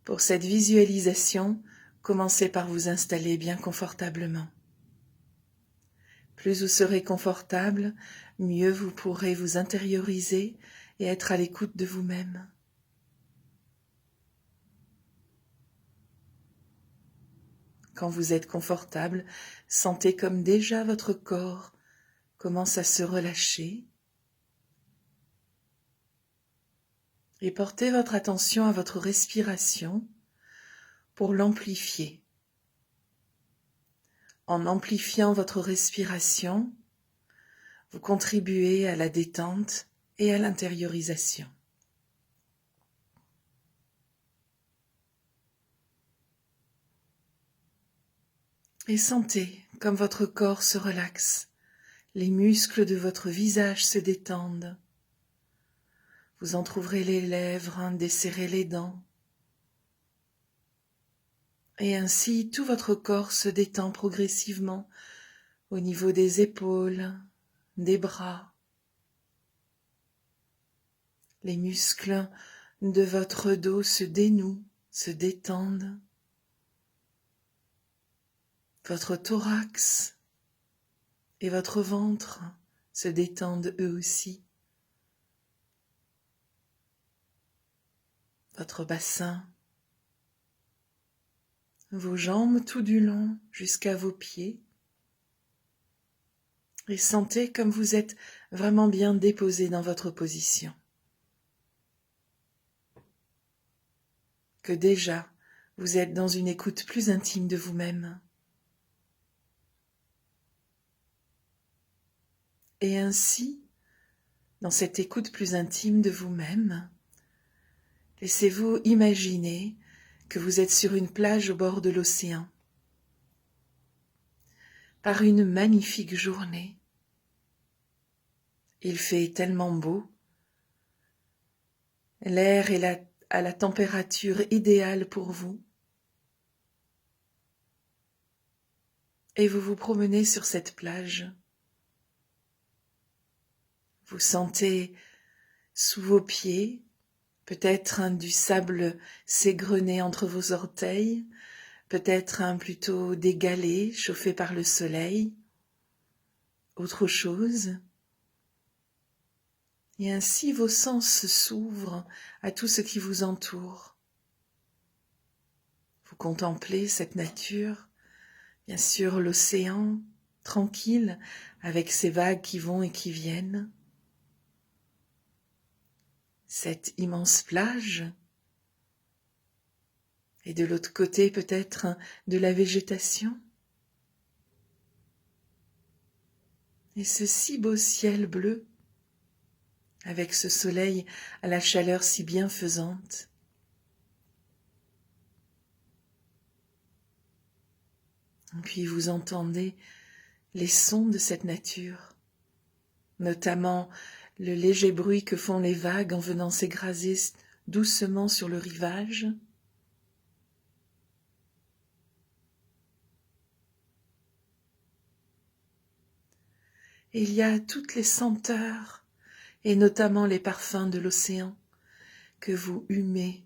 Pour cette visualisation, commencez par vous installer bien confortablement. Plus vous serez confortable, mieux vous pourrez vous intérioriser et être à l'écoute de vous-même. Quand vous êtes confortable, sentez comme déjà votre corps commence à se relâcher et portez votre attention à votre respiration pour l'amplifier. En amplifiant votre respiration, vous contribuez à la détente et à l'intériorisation. Et sentez comme votre corps se relaxe, les muscles de votre visage se détendent. Vous entr'ouvrez les lèvres, desserrez les dents. Et ainsi, tout votre corps se détend progressivement au niveau des épaules, des bras. Les muscles de votre dos se dénouent, se détendent. Votre thorax et votre ventre se détendent eux aussi. Votre bassin, vos jambes tout du long jusqu'à vos pieds. Et sentez comme vous êtes vraiment bien déposé dans votre position. Que déjà, vous êtes dans une écoute plus intime de vous-même. Et ainsi, dans cette écoute plus intime de vous-même, laissez-vous imaginer que vous êtes sur une plage au bord de l'océan, par une magnifique journée. Il fait tellement beau, l'air est à la température idéale pour vous, et vous vous promenez sur cette plage. Vous sentez sous vos pieds peut-être du sable s'égrener entre vos orteils, peut-être plutôt des galets chauffés par le soleil, autre chose. Et ainsi vos sens s'ouvrent à tout ce qui vous entoure. Vous contemplez cette nature, bien sûr l'océan, tranquille, avec ses vagues qui vont et qui viennent. Cette immense plage, et de l'autre côté peut-être de la végétation. Et ce si beau ciel bleu, avec ce soleil à la chaleur si bienfaisante. Et puis vous entendez les sons de cette nature, notamment le léger bruit que font les vagues en venant s'écraser doucement sur le rivage. Et il y a toutes les senteurs, et notamment les parfums de l'océan que vous humez.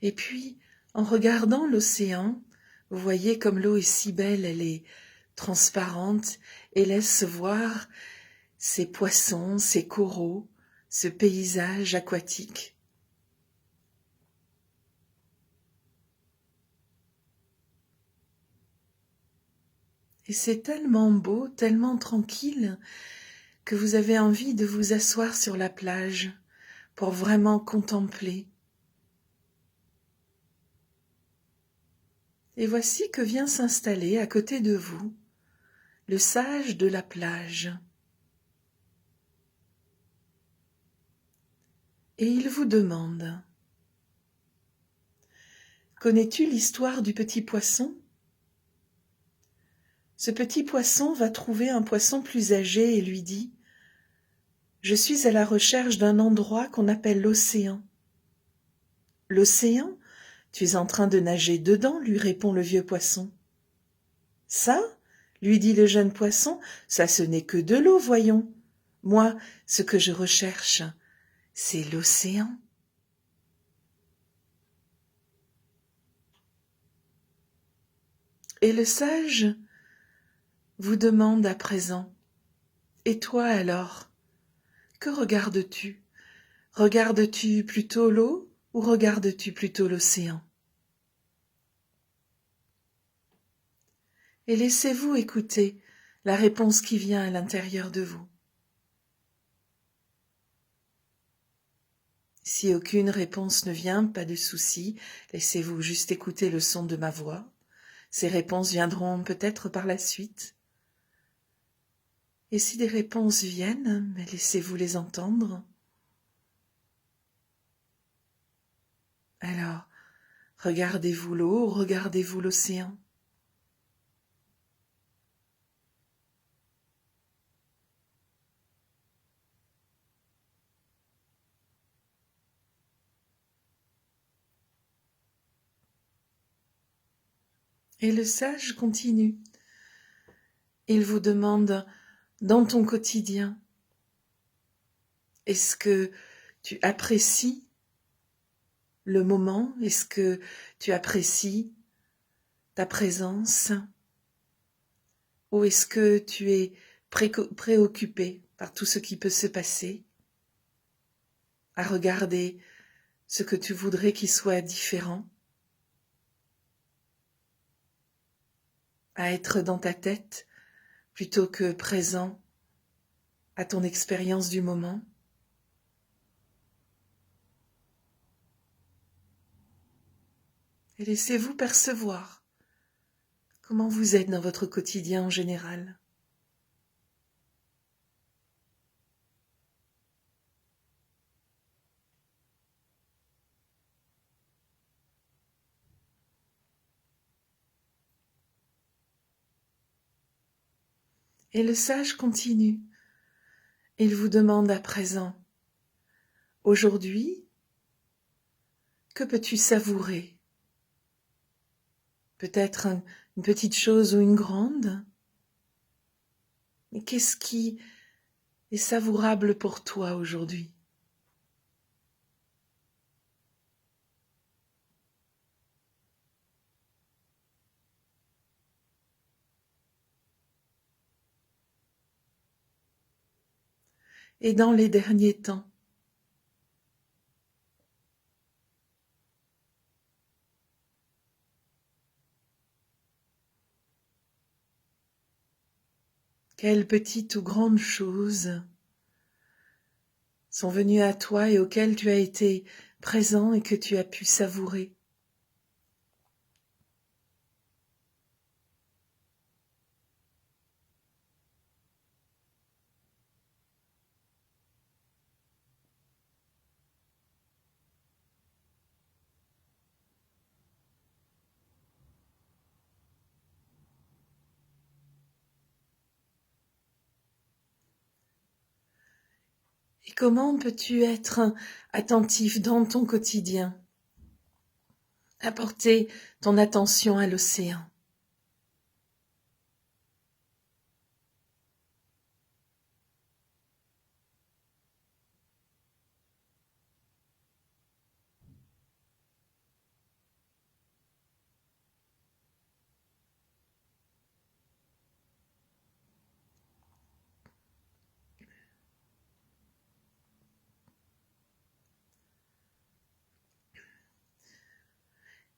Et puis, en regardant l'océan, vous voyez comme l'eau est si belle, elle est transparente et laisse voir ces poissons, ces coraux, ce paysage aquatique. Et c'est tellement beau, tellement tranquille, que vous avez envie de vous asseoir sur la plage pour vraiment contempler. Et voici que vient s'installer à côté de vous le sage de la plage. Et il vous demande: connais-tu l'histoire du petit poisson ? Ce petit poisson va trouver un poisson plus âgé et lui dit: je suis à la recherche d'un endroit qu'on appelle l'océan. L'océan ? Tu es en train de nager dedans, lui répond le vieux poisson. Ça ? lui dit le jeune poisson, ça ce n'est que de l'eau, voyons. Moi, ce que je recherche, c'est l'océan. Et le sage vous demande à présent, et toi alors, que regardes-tu? Regardes-tu plutôt l'eau ou regardes-tu plutôt l'océan? Et laissez-vous écouter la réponse qui vient à l'intérieur de vous. Si aucune réponse ne vient, pas de souci, laissez-vous juste écouter le son de ma voix. Ces réponses viendront peut-être par la suite. Et si des réponses viennent, mais laissez-vous les entendre. Alors, regardez-vous l'eau, regardez-vous l'océan. Et le sage continue. Il vous demande, dans ton quotidien, est-ce que tu apprécies le moment? Est-ce que tu apprécies ta présence? Ou est-ce que tu es préoccupé par tout ce qui peut se passer, à regarder ce que tu voudrais qu'il soit différent, à être dans ta tête plutôt que présent à ton expérience du moment? Et laissez-vous percevoir comment vous êtes dans votre quotidien en général. Et le sage continue. Il vous demande à présent, aujourd'hui, que peux-tu savourer? Peut-être une petite chose ou une grande? Mais qu'est-ce qui est savourable pour toi aujourd'hui? Et dans les derniers temps, quelles petites ou grandes choses sont venues à toi et auxquelles tu as été présent et que tu as pu savourer? Et comment peux-tu être attentif dans ton quotidien, apporter ton attention à l'océan?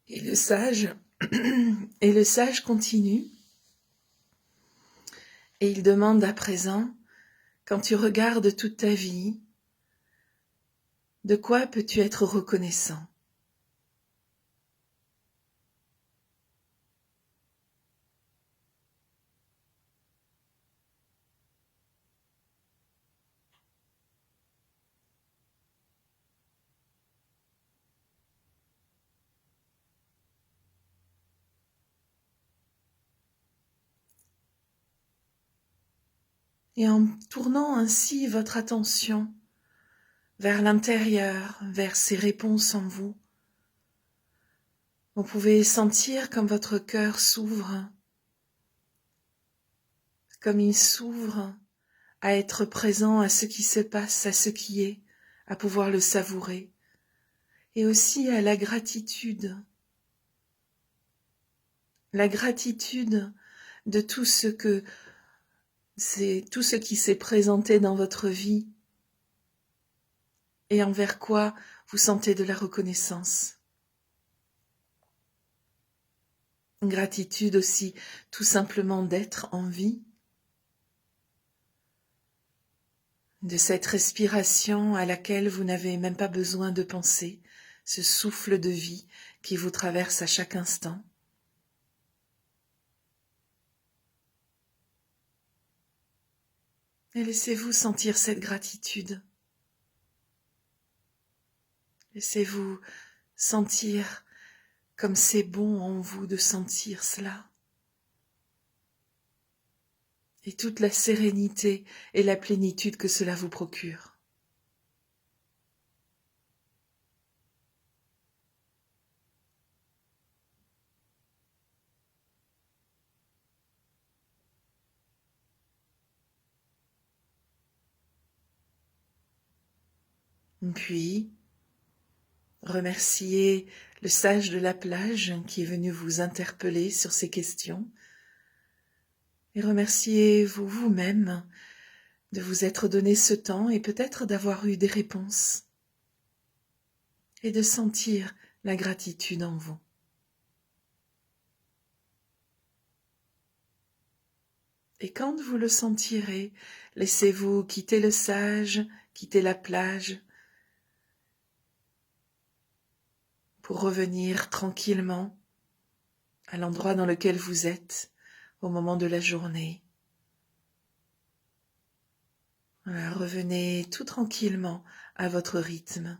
Et le sage, et le sage continue, et il demande à présent, quand tu regardes toute ta vie, de quoi peux-tu être reconnaissant? Et en tournant ainsi votre attention vers l'intérieur, vers ces réponses en vous, vous pouvez sentir comme votre cœur s'ouvre comme il s'ouvre à être présent à ce qui se passe, à ce qui est, à pouvoir le savourer, et aussi à la gratitude de tout ce qui s'est présenté dans votre vie et envers quoi vous sentez de la reconnaissance. Gratitude aussi, tout simplement d'être en vie, de cette respiration à laquelle vous n'avez même pas besoin de penser, ce souffle de vie qui vous traverse à chaque instant. Et laissez-vous sentir cette gratitude. Laissez-vous sentir comme c'est bon en vous de sentir cela. Et toute la sérénité et la plénitude que cela vous procure. Puis, remerciez le sage de la plage qui est venu vous interpeller sur ces questions. Et remerciez-vous vous-même de vous être donné ce temps et peut-être d'avoir eu des réponses. Et de sentir la gratitude en vous. Et quand vous le sentirez, laissez-vous quitter le sage, quitter la plage, pour revenir tranquillement à l'endroit dans lequel vous êtes au moment de la journée. Voilà, revenez tout tranquillement à votre rythme.